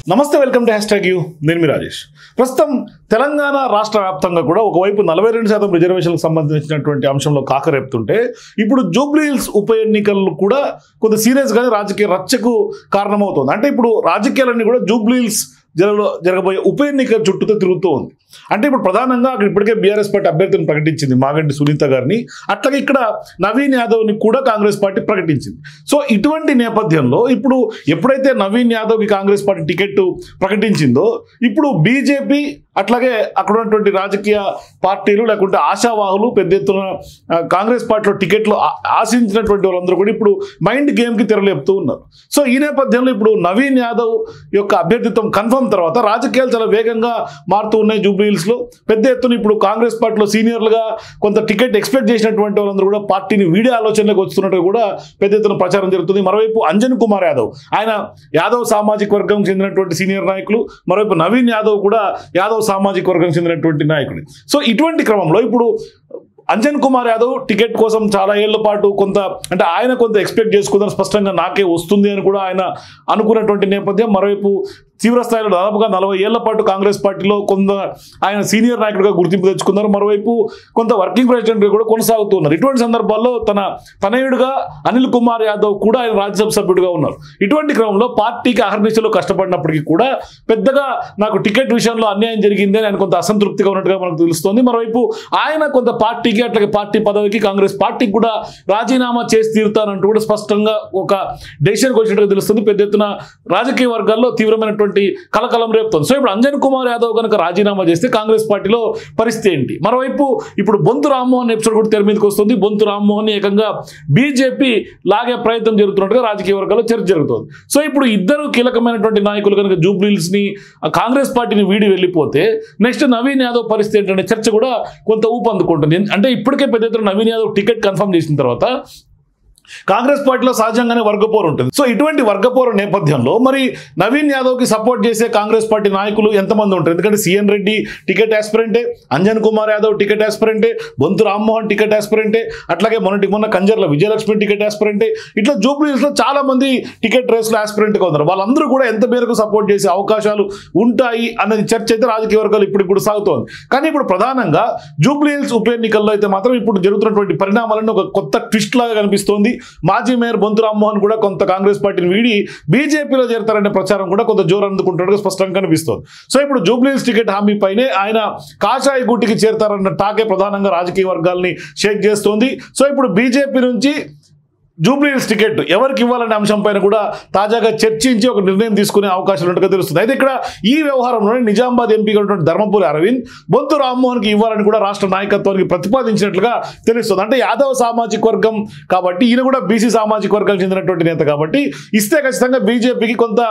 నమస్తే, welcome to #you. నేను మీ రాజేష్. ప్రస్తుతం తెలంగాణ రాష్ట్ర వ్యాప్తంగా కూడా ఒకవైపు 42% రిజర్వేషన్లకు సంబంధించినటువంటి అంశంలో కాకరేపుతుంటే ఇప్పుడు జూబ్లీ హిల్స్ ఉప ఎన్నికలు కూడా కొంత సీరియస్గానే రాజకీయ రచ్చకు కారణమవుతుంది. అంటే ఇప్పుడు రాజకీయాలన్నీ కూడా జూబ్లీ హిల్స్ జరగబోయే ఉప ఎన్నిక చుట్టూతో తిరుగుతూ ఉంది. అంటే ఇప్పుడు ప్రధానంగా అక్కడ ఇప్పటికే బీఆర్ఎస్ పార్టీ అభ్యర్థిని ప్రకటించింది, మాగంటి సునీత గారిని. అట్లాగే ఇక్కడ నవీన్ యాదవ్ని కూడా కాంగ్రెస్ పార్టీ ప్రకటించింది. సో ఇటువంటి నేపథ్యంలో ఇప్పుడు ఎప్పుడైతే నవీన్ యాదవ్కి కాంగ్రెస్ పార్టీ టికెట్ ప్రకటించిందో ఇప్పుడు బీజేపీ అట్లాగే అక్కడ ఉన్నటువంటి రాజకీయ పార్టీలు లేకుంటే ఆశావాహులు పెద్ద ఎత్తున కాంగ్రెస్ పార్టీలో టికెట్లు ఆశించినటువంటి వాళ్ళందరూ కూడా ఇప్పుడు మైండ్ గేమ్కి తెరలేపుతూ ఉన్నారు. సో ఈ నేపథ్యంలో ఇప్పుడు నవీన్ యాదవ్ యొక్క అభ్యర్థిత్వం కన్ఫర్మ్ తర్వాత రాజకీయాలు చాలా వేగంగా మారుతూ ఉన్నాయి జూబ్లీ హిల్స్లో. పెద్ద ఎత్తున ఇప్పుడు కాంగ్రెస్ పార్టీలో సీనియర్లుగా కొంత టికెట్ ఎక్స్పెక్ట్ చేసినటువంటి వాళ్ళందరూ కూడా పార్టీని వీడే ఆలోచనలోకి వస్తున్నట్టు కూడా పెద్ద ఎత్తున ప్రచారం జరుగుతుంది. మరోవైపు అంజన్ కుమార్ యాదవ్, ఆయన యాదవ్ సామాజిక వర్గం చెందినటువంటి సీనియర్ నాయకులు, మరోవైపు నవీన్ యాదవ్ కూడా యాదవ్ సామాజిక వర్గం చెందినటువంటి నాయకుడు. సో ఇటువంటి క్రమంలో ఇప్పుడు అంజన్ కుమార్ యాదవ్ టికెట్ కోసం చాలా ఏళ్ల పాటు ఆయన కొంత ఎక్స్పెక్ట్ చేసుకుందని స్పష్టంగా నాకే వస్తుంది అని కూడా ఆయన అనుకున్నటువంటి నేపథ్యం. మరోవైపు తీవ్రస్థాయిలో దాదాపుగా 40 ఏళ్ల పాటు కాంగ్రెస్ పార్టీలో కొంత ఆయన సీనియర్ నాయకుడిగా గుర్తింపు తెచ్చుకున్నారు. మరోవైపు కొంత వర్కింగ్ ప్రెసిడెంట్గా కూడా కొనసాగుతూ ఉన్నారు. ఇటువంటి సందర్భాల్లో తన తనయుడిగా అనిల్ కుమార్ యాదవ్ కూడా ఆయన రాజ్యసభ సభ్యుడిగా ఉన్నారు. ఇటువంటి క్రమంలో పార్టీకి అహర్నిశలో కష్టపడినప్పటికీ కూడా పెద్దగా నాకు టికెట్ విషయంలో అన్యాయం జరిగింది అని ఆయన కొంత అసంతృప్తిగా ఉన్నట్టుగా మనకు తెలుస్తోంది. మరోవైపు ఆయన కొంత పార్టీకి అట్లాగే పార్టీ పదవికి కాంగ్రెస్ పార్టీకి కూడా రాజీనామా చేసి తీరుతానంటూ కూడా స్పష్టంగా ఒక డెసిషన్కి వచ్చినట్టుగా తెలుస్తుంది. పెద్ద ఎత్తున రాజకీయ వర్గాల్లో తీవ్రమైనటువంటి కలకలం రేపుతుంది. సో ఇప్పుడు అంజన్ కుమార్ యాదవ్ కనుక రాజీనామా చేస్తే కాంగ్రెస్ పార్టీలో పరిస్థితి ఏంటి? మరోవైపు ఇప్పుడు బొంతు రామ్మోహన్ ఎపిసోడ్ కూడా తెర మీదకి వస్తుంది. బొంతు రామ్మోహన్ ఏకంగా బీజేపీ లాగే ప్రయత్నం జరుగుతున్నట్టుగా రాజకీయ వర్గాల్లో చర్చ జరుగుతుంది. సో ఇప్పుడు ఇద్దరు కీలకమైనటువంటి నాయకులు కనుక జూబ్లీ హిల్స్ ని కాంగ్రెస్ పార్టీని వీడి వెళ్ళిపోతే నెక్స్ట్ నవీన్ యాదవ్ పరిస్థితి ఏంటంటే చర్చ కూడా కొంత ఊపందుకుంటుంది. అంటే ఇప్పటికే పెద్ద ఎత్తున నవీన్ యాదవ్ టికెట్ కన్ఫర్మ్ చేసిన తర్వాత కాంగ్రెస్ పార్టీలో సహజంగానే వర్గపోరు ఉంటుంది. సో ఇటువంటి వర్గపోరు నేపథ్యంలో మరి నవీన్ యాదవ్కి సపోర్ట్ చేసే కాంగ్రెస్ పార్టీ నాయకులు ఎంతమంది ఉంటారు? ఎందుకంటే సిఎన్ రెడ్డి టికెట్ ఆస్పిరెంటే, అంజన్ కుమార్ యాదవ్ టికెట్ ఆస్పిరెంటే, బొంతు రామ్మోహన్ టికెట్ ఆస్పిరెంటే, అట్లాగే మొన్న కంజర్ల విజయలక్ష్మి టికెట్ ఆస్పిరెంటే, ఇట్లా జూబ్లీ హిల్స్లో చాలా మంది టికెట్ రేస్లో ఆస్పిరెంట్గా ఉన్నారు. వాళ్ళందరూ కూడా ఎంత మేరకు సపోర్ట్ చేసే అవకాశాలు ఉంటాయి అన్నది చర్చ అయితే రాజకీయ వర్గాలు ఇప్పుడు కూడా సాగుతోంది. కానీ ఇప్పుడు ప్రధానంగా జూబ్లీ హిల్స్ ఉప ఎన్నికల్లో అయితే మాత్రం ఇప్పుడు జరుగుతున్నటువంటి పరిణామాలను ఒక కొత్త ట్విస్ట్ లాగా కనిపిస్తోంది. మాజీ మేయర్ బొంతు రామ్మోహన్ కూడా కొంత కాంగ్రెస్ పార్టీని వీడి బీజేపీలో చేరతారనే ప్రచారం కూడా కొంత జోరు అందుకుంటున్నట్టుగా స్పష్టంగా కనిపిస్తోంది. సో ఇప్పుడు జూబ్లీ హిల్స్ టికెట్ హామీ పైనే ఆయన కాషాయ గూటికి చేరతారన్న టాకే ప్రధానంగా రాజకీయ వర్గాల్ని షేక్ చేస్తోంది. సో ఇప్పుడు బీజేపీ నుంచి జూబ్లీ హిల్స్ టికెట్ ఎవరికి ఇవ్వాలనే అంశం పైన కూడా తాజాగా చర్చించి ఒక నిర్ణయం తీసుకునే అవకాశం ఉన్నట్టుగా తెలుస్తుంది. అయితే ఇక్కడ ఈ వ్యవహారంలోనే నిజామాబాద్ ఎంపీగా ఉన్నటువంటి ధర్మపురి అరవింద్ బొంతు రామ్మోహన్కి ఇవ్వాలని కూడా రాష్ట్ర నాయకత్వానికి ప్రతిపాదించినట్లుగా తెలుస్తుంది. అంటే యాదవ్ సామాజిక వర్గం కాబట్టి ఈయన కూడా బీసీ సామాజిక వర్గం చెందినటువంటి నేత కాబట్టి ఇస్తే ఖచ్చితంగా బీజేపీకి కొంత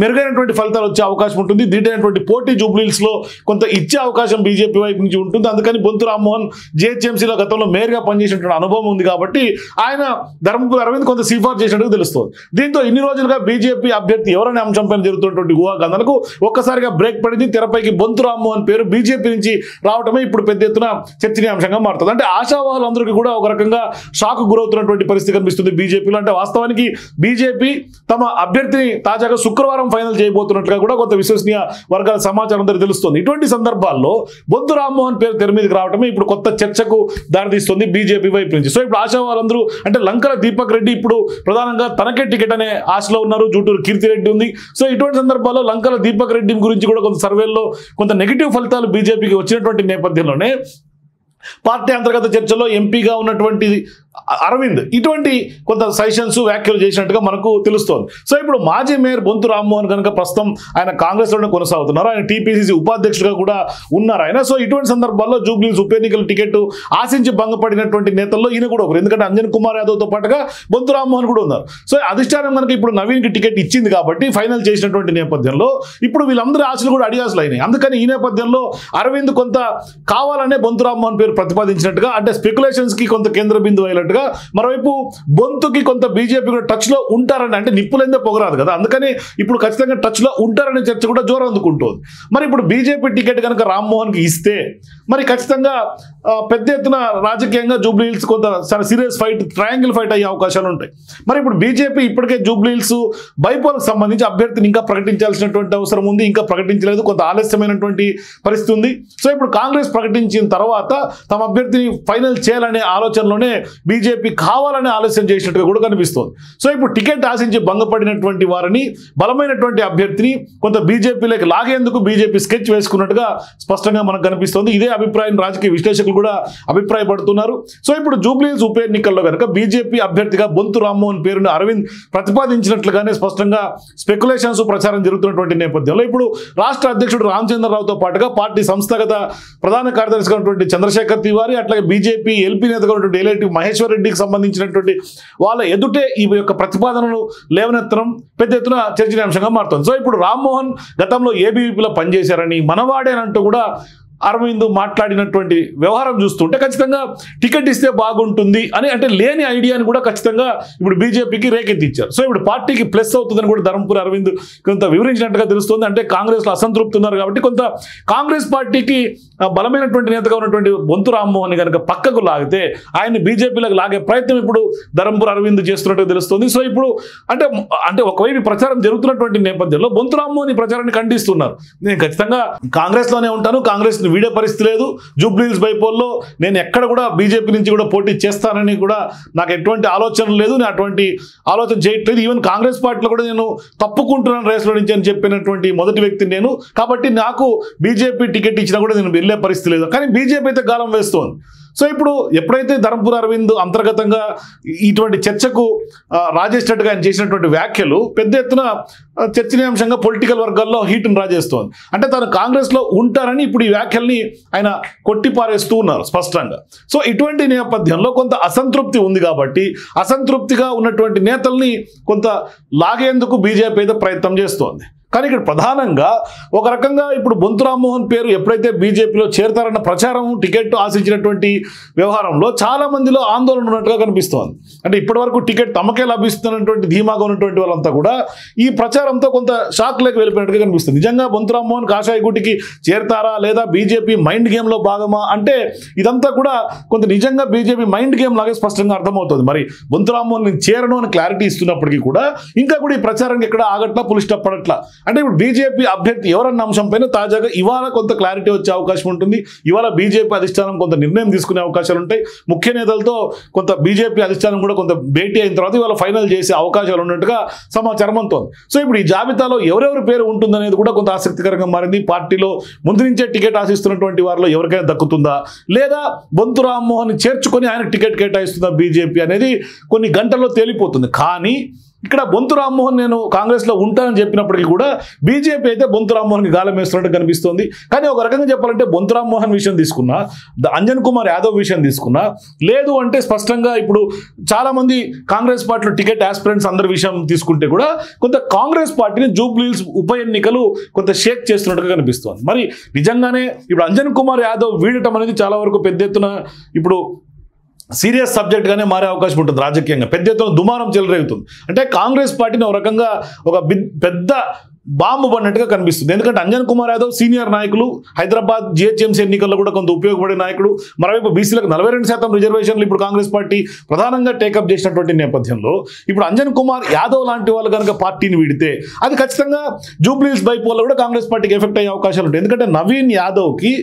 మెరుగైనటువంటి ఫలితాలు వచ్చే అవకాశం ఉంటుంది. దీటైనటువంటి పోటీ జూబ్లీ హిల్స్లో కొంత ఇచ్చే అవకాశం బీజేపీ వైపు నుంచి ఉంటుంది. అందుకని బొంతు రామ్మోహన్ జీహెచ్ఎంసీలో గతంలో మేయర్గా పనిచేసినటువంటి అనుభవం ఉంది కాబట్టి ఆయన ధర్మపురి అరవింద్ కొంత సిఫార్సు చేసినట్టు తెలుస్తుంది. దీంతో ఇన్ని రోజులుగా బీజేపీ అభ్యర్థి ఎవరనే అంశంపైన జరుగుతున్నటువంటి ఊహాగానాలకు ఒక్కసారిగా బ్రేక్ పడింది. తెరపైకి బొంతు రామ్మోహన్ పేరు బీజేపీ నుంచి రావడమే ఇప్పుడు పెద్ద ఎత్తున చర్చనీయాంశంగా మారుతుంది. అంటే ఆశావాహులందరికీ కూడా ఒక రకంగా షాక్ గురవుతున్నటువంటి పరిస్థితి కనిపిస్తుంది బీజేపీలో. అంటే వాస్తవానికి బీజేపీ తమ అభ్యర్థిని తాజాగా శుక్రవారం ఫైనల్ చేయబోతున్నట్లుగా కూడా కొంత విశ్వసనీయ వర్గాల సమాచారం తెలుస్తుంది. ఇటువంటి సందర్భాల్లో బొంతు రామ్మోహన్ పేరు తెర మీదకి రావడమే ఇప్పుడు కొత్త చర్చకు దారితీస్తుంది బీజేపీ వైపు నుంచి. సో ఇప్పుడు ఆశావాహులందరూ అంటే లంకల దీపక్ రెడ్డి ఇప్పుడు ప్రధానంగా తనకే టికెట్ అనే ఆశలో ఉన్నారు. జూటూరు కీర్తిరెడ్డి ఉంది. సో ఇటువంటి సందర్భాల్లో లంకల దీపక్ రెడ్డి గురించి కూడా కొంత సర్వేల్లో కొంత నెగిటివ్ ఫలితాలు బీజేపీకి వచ్చినటువంటి నేపథ్యంలోనే పార్టీ అంతర్గత చర్చలో ఎంపీగా ఉన్నటువంటి అరవింద్ ఇటువంటి కొంత సజెషన్స్ వ్యాఖ్యలు చేసినట్టుగా మనకు తెలుస్తోంది. సో ఇప్పుడు మాజీ మేయర్ బొంతు రామ్మోహన్ కనుక ప్రస్తుతం ఆయన కాంగ్రెస్లోనే కొనసాగుతున్నారు. ఆయన టీపీసీసీ ఉపాధ్యక్షుడిగా కూడా ఉన్నారు ఆయన. సో ఇటువంటి సందర్భాల్లో జూబ్లీ హిల్స్ ఉప ఎన్నికల టికెట్ ఆశించి భంగపడినటువంటి నేతల్లో ఈయన కూడా ఒకరు. ఎందుకంటే అంజన్ కుమార్ యాదవ్తో పాటుగా బొంతు రామ్మోహన్ కూడా ఉన్నారు. సో అధిష్టానం కనుక ఇప్పుడు నవీన్కి టికెట్ ఇచ్చింది కాబట్టి ఫైనల్ చేసినటువంటి నేపథ్యంలో ఇప్పుడు వీళ్ళందరి ఆశలు కూడా అడియాసలు అయినాయి. అందుకని ఈ నేపథ్యంలో అరవింద్ కొంత కావాలనే బొంతు రామ్మోహన్ పేరు ప్రతిపాదించినట్టుగా అంటే స్పెక్యులేషన్స్కి కొంత కేంద్ర బిందువు చెప్పినట్టుగా మరోవైపు బొంతుకి కొంత బీజేపీ కూడా టచ్ లో ఉంటారని, అంటే నిప్పులైందే పొగరాదు కదా, అందుకని ఇప్పుడు ఖచ్చితంగా టచ్ లో ఉంటారనే చర్చ కూడా జోరు అందుకుంటుంది. మరి ఇప్పుడు బీజేపీ టికెట్ కనుక రామ్మోహన్ కి ఇస్తే మరి ఖచ్చితంగా పెద్ద ఎత్తున రాజకీయంగా జూబ్లీ హిల్స్ కొంత సీరియస్ ఫైట్, ట్రయాంగిల్ ఫైట్ అయ్యే అవకాశాలు ఉంటాయి. మరి ఇప్పుడు బీజేపీ ఇప్పటికే జూబ్లీ హిల్స్ బైపోల్కి సంబంధించి అభ్యర్థిని ఇంకా ప్రకటించాల్సినటువంటి అవసరం ఉంది, ఇంకా ప్రకటించలేదు, కొంత ఆలస్యమైనటువంటి పరిస్థితి ఉంది. సో ఇప్పుడు కాంగ్రెస్ ప్రకటించిన తర్వాత తమ అభ్యర్థిని ఫైనల్ చేయాలనే ఆలోచనలోనే బీజేపీ కావాలనే ఆలస్యం చేసినట్టుగా కూడా కనిపిస్తోంది. సో ఇప్పుడు టికెట్ ఆశించి భంగపడినటువంటి వారిని, బలమైనటువంటి అభ్యర్థిని కొంత బీజేపీలోకి లాగేందుకు బీజేపీ స్కెచ్ వేసుకున్నట్టుగా స్పష్టంగా మనకు కనిపిస్తోంది. ఇదే అభిప్రాయం రాజకీయ విశ్లేషకులు కూడా అభిప్రాయపడుతున్నారు. సో ఇప్పుడు జూబ్లీ హిల్స్ ఉప ఎన్నికల్లో కనుక బీజేపీ అభ్యర్థిగా బొంతు రామ్మోహన్ పేరును అరవింద్ ప్రతిపాదించినట్లుగానే స్పష్టంగా స్పెక్యులేషన్స్ ప్రచారం జరుగుతున్నటువంటి నేపథ్యంలో ఇప్పుడు రాష్ట్ర అధ్యక్షుడు రామచంద్రరావుతో పాటుగా పార్టీ సంస్థాగత ప్రధాన కార్యదర్శిగా ఉన్నటువంటి చంద్రశేఖర్ తివారీ, అట్లాగే బీజేపీ ఎల్పీ నేతగా ఉన్నటువంటి ఎల్ఐటి మహేశ్వర్ రెడ్డికి సంబంధించినటువంటి వాళ్ళ ఎదుటే ఈ యొక్క ప్రతిపాదనలు లేవనెత్తడం పెద్ద ఎత్తున చర్చనీయాంశంగా మారుతుంది. సో ఇప్పుడు రామ్మోహన్ గతంలో ఏబీవీపీలో పనిచేశారని, మనవాడేనంటూ కూడా అరవింద్ మాట్లాడినటువంటి వ్యవహారం చూస్తుంటే ఖచ్చితంగా టికెట్ ఇస్తే బాగుంటుంది అని, అంటే లేని ఐడియాని కూడా ఖచ్చితంగా ఇప్పుడు బీజేపీకి రేకెత్తిచ్చారు. సో ఇప్పుడు పార్టీకి ప్లస్ అవుతుందని కూడా ధర్మపురి అరవింద్ కొంత వివరించినట్టుగా తెలుస్తుంది. అంటే కాంగ్రెస్లో అసంతృప్తి ఉన్నారు కాబట్టి కొంత కాంగ్రెస్ పార్టీకి బలమైనటువంటి నేతగా ఉన్నటువంటి బొంతు రామ్మోహన్ కనుక పక్కకు లాగితే ఆయన్ని బీజేపీలోకి లాగే ప్రయత్నం ఇప్పుడు ధర్మపురి అరవింద్ చేస్తున్నట్టుగా తెలుస్తుంది. సో ఇప్పుడు అంటే ఒకవైపు ప్రచారం జరుగుతున్నటువంటి నేపథ్యంలో బొంతు రామ్మోహన్ ఈ ప్రచారాన్ని ఖండిస్తున్నారు. నేను ఖచ్చితంగా కాంగ్రెస్లోనే ఉంటాను, కాంగ్రెస్ వీడే పరిస్థితి లేదు, జూబ్లీ హిల్స్ బైపోల్లో నేను ఎక్కడ కూడా బీజేపీ నుంచి కూడా పోటీ చేస్తానని కూడా నాకు ఎటువంటి ఆలోచన లేదు, నేను అటువంటి ఆలోచన చేయట్లేదు, ఈవెన్ కాంగ్రెస్ పార్టీలో కూడా నేను తప్పుకుంటున్నాను రేసులో నుంచి అని చెప్పినటువంటి మొదటి వ్యక్తి నేను, కాబట్టి నాకు బీజేపీ టికెట్ ఇచ్చినా కూడా నేను వెళ్ళే పరిస్థితి లేదు. కానీ బీజేపీ అయితే గాలం వేస్తోంది. సో ఇప్పుడు ఎప్పుడైతే ధర్మపురి అరవింద్ అంతర్గతంగా ఇటువంటి చర్చకు రాజేసినట్టుగా ఆయన చేసినటువంటి వ్యాఖ్యలు పెద్ద ఎత్తున చర్చనీయాంశంగా పొలిటికల్ వర్గాల్లో హీట్ను రాజేస్తోంది. అంటే తను కాంగ్రెస్లో ఉంటారని ఇప్పుడు ఈ వ్యాఖ్యల్ని ఆయన కొట్టిపారేస్తూ ఉన్నారు స్పష్టంగా. సో ఇటువంటి నేపథ్యంలో కొంత అసంతృప్తి ఉంది కాబట్టి అసంతృప్తిగా ఉన్నటువంటి నేతల్ని కొంత లాగేందుకు బీజేపీ అయితే ప్రయత్నం చేస్తోంది. కానీ ఇక్కడ ప్రధానంగా ఒక రకంగా ఇప్పుడు బొంతు రామ్మోహన్ పేరు ఎప్పుడైతే బీజేపీలో చేరతారన్న ప్రచారం, టికెట్ ఆశించినటువంటి వ్యవహారంలో చాలా మందిలో ఆందోళన ఉన్నట్టుగా కనిపిస్తోంది. అంటే ఇప్పటివరకు టికెట్ తమకే లభిస్తున్నటువంటి ధీమాగా ఉన్నటువంటి వాళ్ళంతా కూడా ఈ ప్రచారంతో కొంత షాక్లోకి వెళ్ళిపోయినట్టుగా కనిపిస్తుంది. నిజంగా బొంతు రామ్మోహన్ కాషాయ గుటికి చేరతారా లేదా బీజేపీ మైండ్ గేమ్లో భాగమా అంటే ఇదంతా కూడా కొంత నిజంగా బీజేపీ మైండ్ గేమ్ లాగే స్పష్టంగా అర్థమవుతుంది. మరి బొంతు రామ్మోహన్ చేరను అని క్లారిటీ ఇస్తున్నప్పటికీ కూడా ఇంకా కూడా ఈ ప్రచారానికి ఎక్కడ ఆగట్లా, పులిస్టాప్ పడట్లా. అంటే ఇప్పుడు బీజేపీ అభ్యర్థి ఎవరన్న అంశం పైన తాజాగా ఇవాళ కొంత క్లారిటీ వచ్చే అవకాశం ఉంటుంది. ఇవాళ బీజేపీ అధిష్టానం కొంత నిర్ణయం తీసుకునే అవకాశాలు ఉంటాయి. ముఖ్య నేతలతో కొంత బీజేపీ అధిష్టానం కూడా కొంత భేటీ అయిన తర్వాత ఇవాళ ఫైనల్ చేసే అవకాశాలు ఉన్నట్టుగా సమాచారం అందుతోంది. సో ఇప్పుడు ఈ జాబితాలో ఎవరెవరి పేరు ఉంటుందనేది కూడా కొంత ఆసక్తికరంగా మారింది. పార్టీలో ముందు నుంచే టికెట్ ఆశిస్తున్నటువంటి వారిలో ఎవరికైనా దక్కుతుందా లేదా బొంతు రామ్మోహన్ చేర్చుకొని ఆయన టికెట్ కేటాయిస్తుందా బీజేపీ అనేది కొన్ని గంటల్లో తేలిపోతుంది. కానీ ఇక్కడ బొంతు రామ్మోహన్ నేను కాంగ్రెస్లో ఉంటానని చెప్పినప్పటికీ కూడా బీజేపీ అయితే బొంతు రామ్మోహన్కి గాలం వేస్తున్నట్టు కనిపిస్తోంది. కానీ ఒక రకంగా చెప్పాలంటే బొంతు రామ్మోహన్ విషయం తీసుకున్నా, అంజన్ కుమార్ యాదవ్ విషయం తీసుకున్నా, లేదు అంటే స్పష్టంగా ఇప్పుడు చాలామంది కాంగ్రెస్ పార్టీలో టికెట్ ఆస్పిరెంట్స్ అందరి విషయం తీసుకుంటే కూడా కొంత కాంగ్రెస్ పార్టీని జూబ్లీ హిల్స్ ఉప ఎన్నికలు కొంత షేక్ చేస్తున్నట్టుగా కనిపిస్తోంది. మరి నిజంగానే ఇప్పుడు అంజన్ కుమార్ యాదవ్ వీడటం అనేది చాలా వరకు పెద్ద ఎత్తున ఇప్పుడు సీరియస్ సబ్జెక్ట్గానే మారే అవకాశం ఉంటుంది. రాజకీయంగా పెద్ద ఎత్తున దుమారం చెలరేగుతుంది. అంటే కాంగ్రెస్ పార్టీని ఒక రకంగా ఒక పెద్ద బాంబు పడినట్టుగా కనిపిస్తుంది. ఎందుకంటే అంజన్ కుమార్ యాదవ్ సీనియర్ నాయకులు, హైదరాబాద్ జిహెచ్ఎంసీ ఎన్నికల్లో కూడా కొంత ఉపయోగపడే నాయకుడు, మరోవైపు బీసీలకు 42% రిజర్వేషన్లు ఇప్పుడు కాంగ్రెస్ పార్టీ ప్రధానంగా టేకప్ చేసినటువంటి నేపథ్యంలో ఇప్పుడు అంజన్ కుమార్ యాదవ్ లాంటి వాళ్ళు కనుక పార్టీని వీడితే అది ఖచ్చితంగా జూబ్లీ హిల్స్ బైపోల్లో కూడా కాంగ్రెస్ పార్టీకి ఎఫెక్ట్ అయ్యే అవకాశాలు ఉంటాయి. ఎందుకంటే నవీన్ యాదవ్కి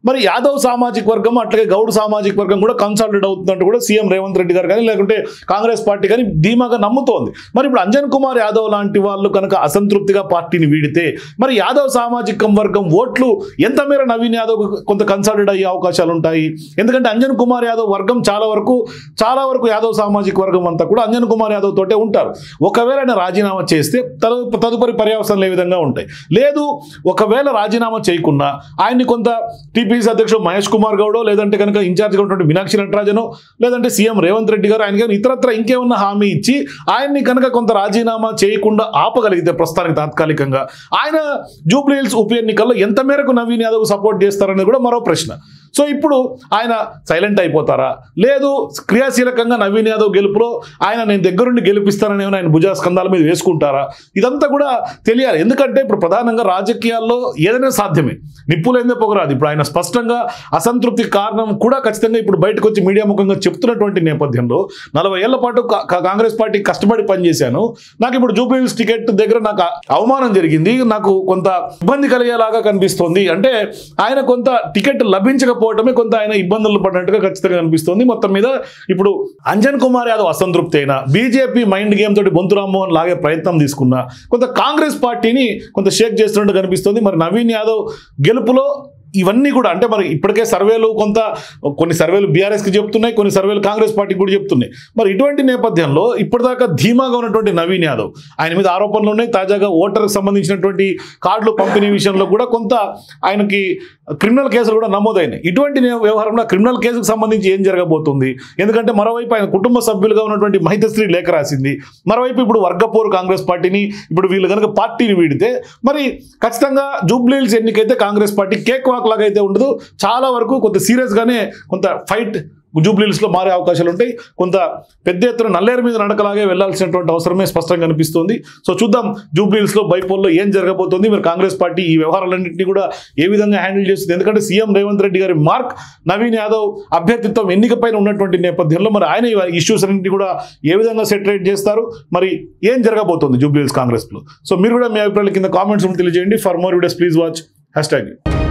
మరి యాదవ్ సామాజిక వర్గం అట్లాగే గౌడ్ సామాజిక వర్గం కూడా కన్సాలిడేట్ అవుతుందంటూ కూడా సీఎం రేవంత్ రెడ్డి గారు కానీ లేకుంటే కాంగ్రెస్ పార్టీ కానీ ధీమాగా నమ్ముతోంది. మరి ఇప్పుడు అంజన్ కుమార్ యాదవ్ లాంటి వాళ్ళు కనుక అసంతృప్తిగా పార్టీని వీడితే మరి యాదవ్ సామాజిక వర్గం ఓట్లు ఎంత మేర నవీన్ యాదవ్ కొంత కన్సాలిడేట్ అయ్యే అవకాశాలు ఉంటాయి. ఎందుకంటే అంజన్ కుమార్ యాదవ్ వర్గం చాలా వరకు యాదవ్ సామాజిక వర్గం అంతా కూడా అంజన్ కుమార్ యాదవ్ తోటే ఉంటారు. ఒకవేళ ఆయన రాజీనామా చేస్తే తదుపరి పర్యవసనాలు ఏ విధంగా ఉంటాయి, లేదు ఒకవేళ రాజీనామా చేయకున్నా ఆయన్ని కొంత టీపీసీ అధ్యక్షుడు మహేష్ కుమార్ గౌడో లేదంటే కనుక ఇన్ఛార్జ్గా ఉన్నటువంటి మీనాక్షి నటరాజనో లేదంటే సీఎం రేవంత్ రెడ్డి గారు ఆయనకి ఇతరత్ర ఇంకేమన్నా హామీ ఇచ్చి ఆయన్ని కనుక కొంత రాజీనామా చేయకుండా ఆపగలిగితే ప్రస్తుతానికి తాత్కాలికంగా ఆయన జూబ్లీ హిల్స్ ఉప ఎన్నికల్లో ఎంత మేరకు నవీన్ యాదవ్ సపోర్ట్ చేస్తారనేది కూడా మరో ప్రశ్న. సో ఇప్పుడు ఆయన సైలెంట్ అయిపోతారా, లేదు క్రియాశీలకంగా నవీన్ యాదవ్ గెలుపులో ఆయన నేను దగ్గరుండి గెలిపిస్తానని ఆయన భుజస్కంధాల మీద వేసుకుంటారా, ఇదంతా కూడా తెలియాలి. ఎందుకంటే ఇప్పుడు ప్రధానంగా రాజకీయాల్లో ఏదైనా సాధ్యమే, నిప్పులైందే పొగరాదు. ఇప్పుడు ఆయన స్పష్టంగా అసంతృప్తి కారణం కూడా ఖచ్చితంగా ఇప్పుడు బయటకు వచ్చి మీడియా ముఖంగా చెప్తున్నటువంటి నేపథ్యంలో 40 ఏళ్ల పాటు కాంగ్రెస్ పార్టీ కష్టపడి పనిచేశాను, నాకు ఇప్పుడు జూబ్లీహిల్స్ టికెట్ దగ్గర నాకు అవమానం జరిగింది, నాకు కొంత ఇబ్బంది కలిగేలాగా కనిపిస్తోంది అంటే ఆయన కొంత టికెట్ లభించకపోవటమే కొంత ఆయన ఇబ్బందులు పడినట్టుగా ఖచ్చితంగా కనిపిస్తోంది. మొత్తం మీద ఇప్పుడు అంజన్ కుమార్ యాదవ్ అసంతృప్తి అయినా, బీజేపీ మైండ్ గేమ్ తోటి బొంతు రామ్మోహన్ లాగే ప్రయత్నం తీసుకున్నా కొంత కాంగ్రెస్ పార్టీని కొంత షేక్ చేస్తున్నట్టు కనిపిస్తోంది. మరి నవీన్ యాదవ్ గెలుపులో ఇవన్నీ కూడా అంటే మరి ఇప్పటికే సర్వేలు కొన్ని సర్వేలు బీఆర్ఎస్కి చెప్తున్నాయి, కొన్ని సర్వేలు కాంగ్రెస్ పార్టీకి కూడా చెప్తున్నాయి. మరి ఇటువంటి నేపథ్యంలో ఇప్పటిదాకా ధీమాగా ఉన్నటువంటి నవీన్ యాదవ్ ఆయన మీద ఆరోపణలు ఉన్నాయి. తాజాగా ఓటర్కి సంబంధించినటువంటి కార్డులు పంపిణీ విషయంలో కూడా కొంత ఆయనకి క్రిమినల్ కేసులు కూడా నమోదైనాయి. ఇటువంటి వ్యవహారంలో క్రిమినల్ కేసుకు సంబంధించి ఏం జరగబోతుంది, ఎందుకంటే మరోవైపు ఆయన కుటుంబ సభ్యులుగా ఉన్నటువంటి మహితశ్రీ లేఖ రాసింది, మరోవైపు ఇప్పుడు వర్గపోరు కాంగ్రెస్ పార్టీని ఇప్పుడు వీళ్ళు కనుక పార్టీని వీడితే మరి ఖచ్చితంగా జూబ్లీహిల్స్ ఎన్నికైతే కాంగ్రెస్ పార్టీ కేక్ వాక్ లాగా అయితే ఉండదు, చాలా వరకు కొంత సీరియస్గానే కొంత ఫైట్ జూబ్లీహిల్స్లో మారే అవకాశాలు ఉంటాయి. కొంత పెద్ద ఎత్తున నల్లేరు మీద నడకలాగే వెళ్లాల్సినటువంటి అవసరమే స్పష్టంగా కనిపిస్తుంది. సో చూద్దాం జూబ్లీహిల్స్లో బైపోల్లో ఏం జరగబోతుంది, మరి కాంగ్రెస్ పార్టీ ఈ వ్యవహారాలన్నింటినీ కూడా ఏ విధంగా హ్యాండిల్ చేస్తుంది. ఎందుకంటే సీఎం రేవంత్ రెడ్డి గారి మార్క్ నవీన్ యాదవ్ అభ్యర్థిత్వం ఎన్నికపైన ఉన్నటువంటి నేపథ్యంలో మరి ఆయన ఇష్యూస్ అన్నింటినీ కూడా ఏ విధంగా సెటరేట్ చేస్తారు, మరి ఏం జరగబోతుంది జూబ్లీహిల్స్ కాంగ్రెస్లో. సో మీరు కూడా మీ అభిప్రాయాల కింద కామెంట్స్ తెలియజేయండి. For more videos please watch #.